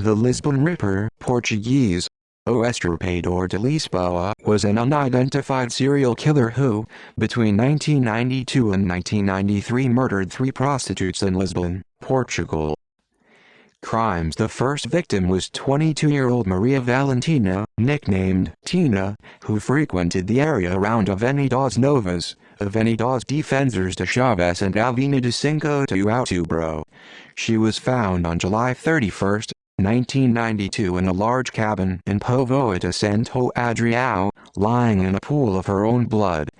The Lisbon Ripper, Portuguese, O Estuprador de Lisboa, was an unidentified serial killer who, between 1992 and 1993, murdered 3 prostitutes in Lisbon, Portugal. Crimes. The first victim was 22-year-old Maria Valentina, nicknamed Tina, who frequented the area around Avenidas Novas, Avenidas Defensores de Chaves and Avenida Cinco de Outubro. She was found on July 31, 1992 in a large cabin in Povoa de Santo Adrião, lying in a pool of her own blood.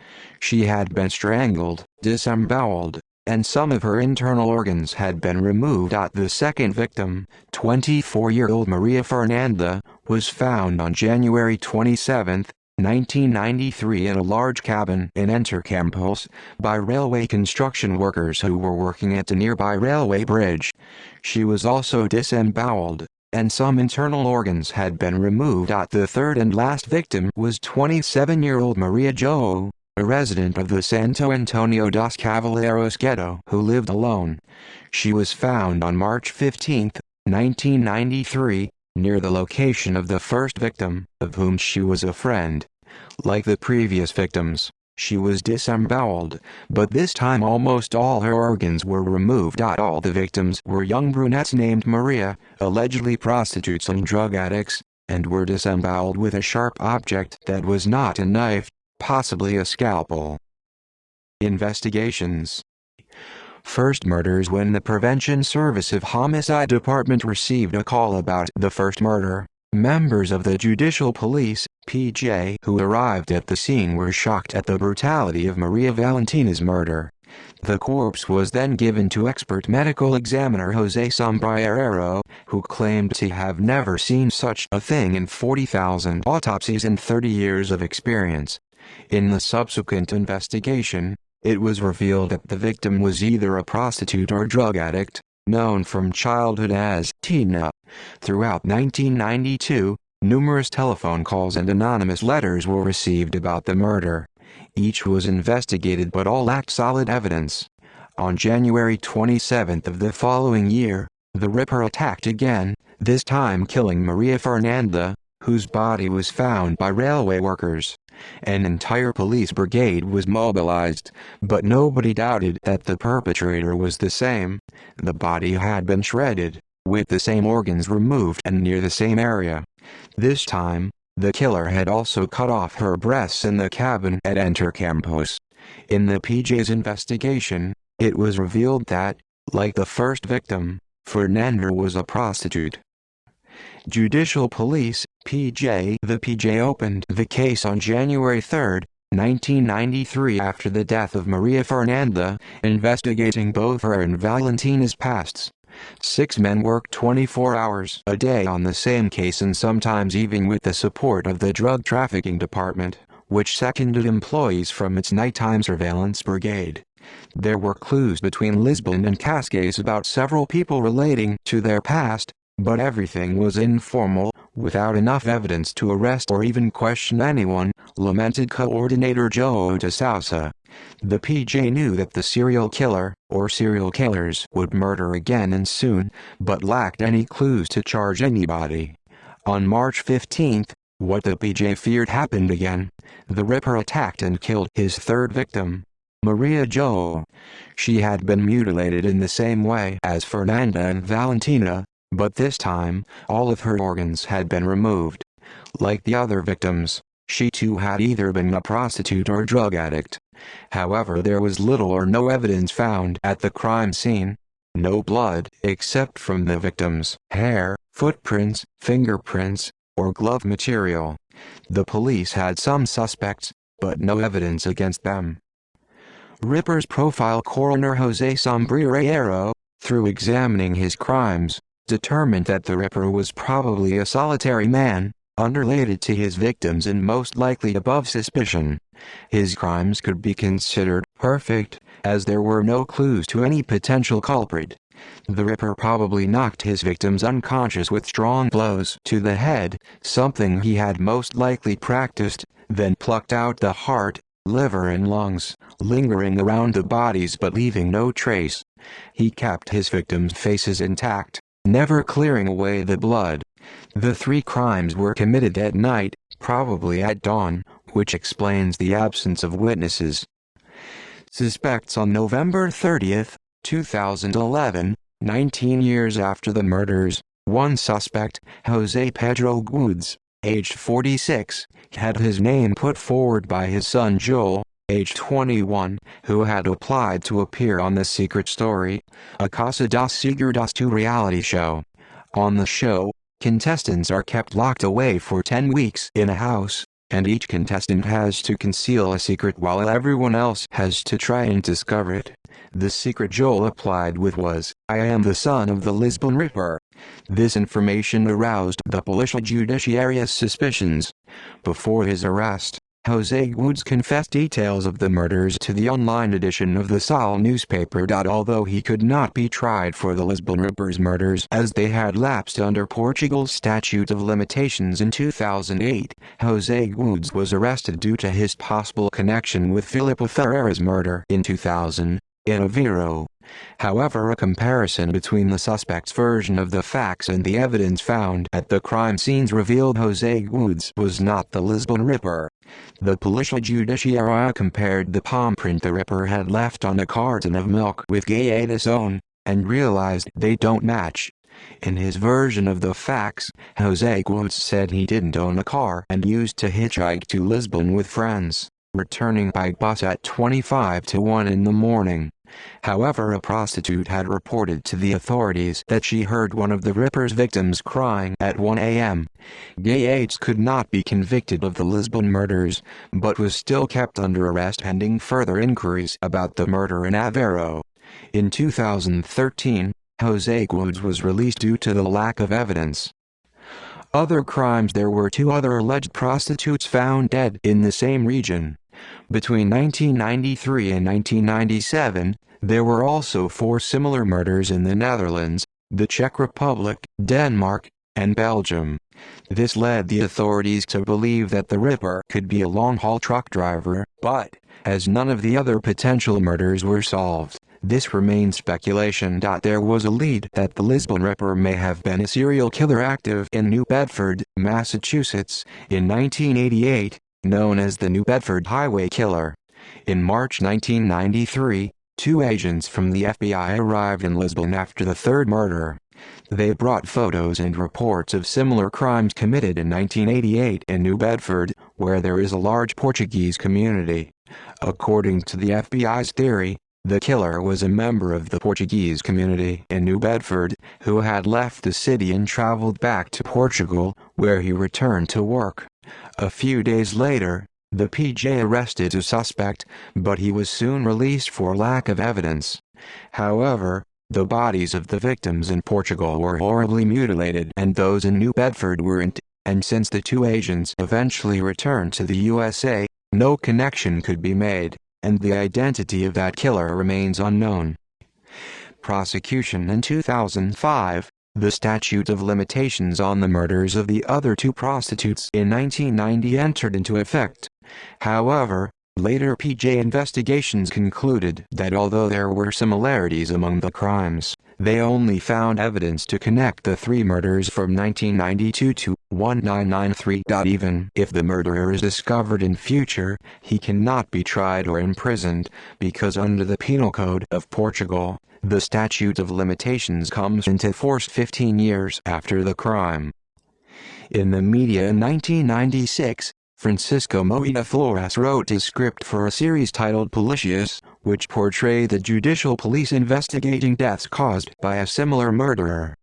She had been strangled, disemboweled, and some of her internal organs had been removed. The second victim, 24-year-old Maria Fernanda, was found on January 27, 1993 in a large cabin in Intercampos by railway construction workers who were working at a nearby railway bridge. She was also disemboweled, and some internal organs had been removed. The third and last victim was 27-year-old Maria João, a resident of the Santo Antonio dos Cavaleiros ghetto who lived alone. She was found on March 15, 1993, near the location of the first victim, of whom she was a friend. Like the previous victims, she was disemboweled, but this time almost all her organs were removed. All the victims were young brunettes named Maria, allegedly prostitutes and drug addicts, and were disemboweled with a sharp object that was not a knife, possibly a scalpel. Investigations. First murders. When the Prevention Service of Homicide Department received a call about the first murder, members of the Judicial Police, PJ, who arrived at the scene were shocked at the brutality of Maria Valentina's murder. The corpse was then given to expert medical examiner José Sombrero, who claimed to have never seen such a thing in 40,000 autopsies and 30 years of experience. In the subsequent investigation, it was revealed that the victim was either a prostitute or drug addict, known from childhood as Tina. Throughout 1992, numerous telephone calls and anonymous letters were received about the murder. Each was investigated but all lacked solid evidence. On January 27 of the following year, the Ripper attacked again, this time killing Maria Fernanda, whose body was found by railway workers. An entire police brigade was mobilized, but nobody doubted that the perpetrator was the same. The body had been shredded, with the same organs removed and near the same area. This time, the killer had also cut off her breasts in the cabin at Intercampos. In the PJ's investigation, it was revealed that, like the first victim, Fernanda was a prostitute. Judicial Police, PJ. The PJ opened the case on January 3, 1993 after the death of Maria Fernanda, investigating both her and Valentina's pasts. 6 men worked 24 hours a day on the same case, and sometimes even with the support of the Drug Trafficking Department, which seconded employees from its nighttime surveillance brigade. There were clues between Lisbon and Cascais about several people relating to their past, but everything was informal, without enough evidence to arrest or even question anyone, lamented Coordinator João de Sousa. The PJ knew that the serial killer, or serial killers, would murder again and soon, but lacked any clues to charge anybody. On March 15, what the PJ feared happened again. The Ripper attacked and killed his third victim, Maria João. She had been mutilated in the same way as Fernanda and Valentina, but this time, all of her organs had been removed. Like the other victims, she too had either been a prostitute or drug addict. However, there was little or no evidence found at the crime scene. No blood, except from the victims' hair, footprints, fingerprints, or glove material. The police had some suspects, but no evidence against them. Ripper's profile. Coroner José Sombrero, through examining his crimes, determined that the Ripper was probably a solitary man, unrelated to his victims and most likely above suspicion. His crimes could be considered perfect, as there were no clues to any potential culprit. The Ripper probably knocked his victims unconscious with strong blows to the head, something he had most likely practiced, then plucked out the heart, liver and lungs, lingering around the bodies but leaving no trace. He kept his victims' faces intact, never clearing away the blood. The three crimes were committed at night, probably at dawn, which explains the absence of witnesses. Suspects on November 30, 2011, 19 years after the murders. One suspect, Jose Pedro Gudes, aged 46, had his name put forward by his son Joel, aged 21, who had applied to appear on The Secret Story, a Casa dos Segredos 2 reality show. On the show, contestants are kept locked away for 10 weeks in a house, and each contestant has to conceal a secret while everyone else has to try and discover it. The secret Joel applied with was, "I am the son of the Lisbon Ripper." This information aroused the Polish judiciary's suspicions. Before his arrest, Jose Gudes confessed details of the murders to the online edition of the Sol newspaper. Although he could not be tried for the Lisbon Ripper's murders as they had lapsed under Portugal's statute of limitations in 2008, Jose Gudes was arrested due to his possible connection with Filipe Ferreira's murder in 2000, in Aveiro. However, a comparison between the suspect's version of the facts and the evidence found at the crime scenes revealed Jose Gudes was not the Lisbon Ripper. The Polish judiciary compared the palm print the Ripper had left on a carton of milk with Guedes' own, and realized they don't match. In his version of the facts, Jose Gudes said he didn't own a car and used to hitchhike to Lisbon with friends, returning by bus at 25 to 1 in the morning. However, a prostitute had reported to the authorities that she heard one of the Ripper's victims crying at 1 a.m. Guedes could not be convicted of the Lisbon murders, but was still kept under arrest pending further inquiries about the murder in Aveiro. In 2013, Jose Gudes was released due to the lack of evidence. Other crimes: there were two other alleged prostitutes found dead in the same region. Between 1993 and 1997, there were also 4 similar murders in the Netherlands, the Czech Republic, Denmark, and Belgium. This led the authorities to believe that the Ripper could be a long-haul truck driver, but, as none of the other potential murders were solved, this remained speculation. There was a lead that the Lisbon Ripper may have been a serial killer active in New Bedford, Massachusetts, in 1988, known as the New Bedford Highway Killer. In March 1993, 2 agents from the FBI arrived in Lisbon after the third murder. They brought photos and reports of similar crimes committed in 1988 in New Bedford, where there is a large Portuguese community. According to the FBI's theory, the killer was a member of the Portuguese community in New Bedford, who had left the city and traveled back to Portugal, where he returned to work. A few days later, the PJ arrested a suspect, but he was soon released for lack of evidence. However, the bodies of the victims in Portugal were horribly mutilated and those in New Bedford weren't, and since the 2 agents eventually returned to the USA, no connection could be made, and the identity of that killer remains unknown. Prosecution: in 2005, the statute of limitations on the murders of the other 2 prostitutes in 1990 entered into effect. However, later PJ investigations concluded that although there were similarities among the crimes, they only found evidence to connect the 3 murders from 1992 to 1993. Even if the murderer is discovered in future, he cannot be tried or imprisoned, because under the Penal Code of Portugal, the statute of limitations comes into force 15 years after the crime. In the media in 1996, Francisco Moita Flores wrote a script for a series titled Policias, which portrayed the judicial police investigating deaths caused by a similar murderer.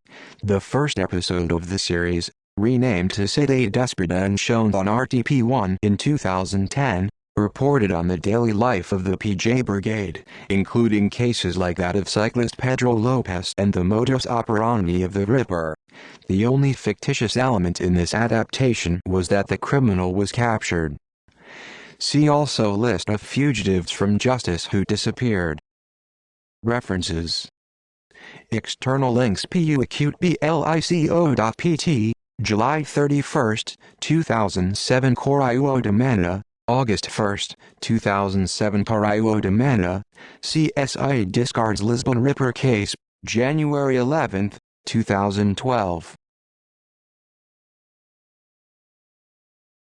The first episode of the series, renamed to Cidade Despedida and shown on RTP1 in 2010, reported on the daily life of the PJ Brigade, including cases like that of cyclist Pedro Lopes and the modus operandi of the Ripper. The only fictitious element in this adaptation was that the criminal was captured. See also List of fugitives from justice who disappeared. References. External links: puacutblico.pt, July 31, 2007. Correio de Manhã, August 1, 2007. Correio de Manhã, CSI discards Lisbon Ripper case, January 11, 2012.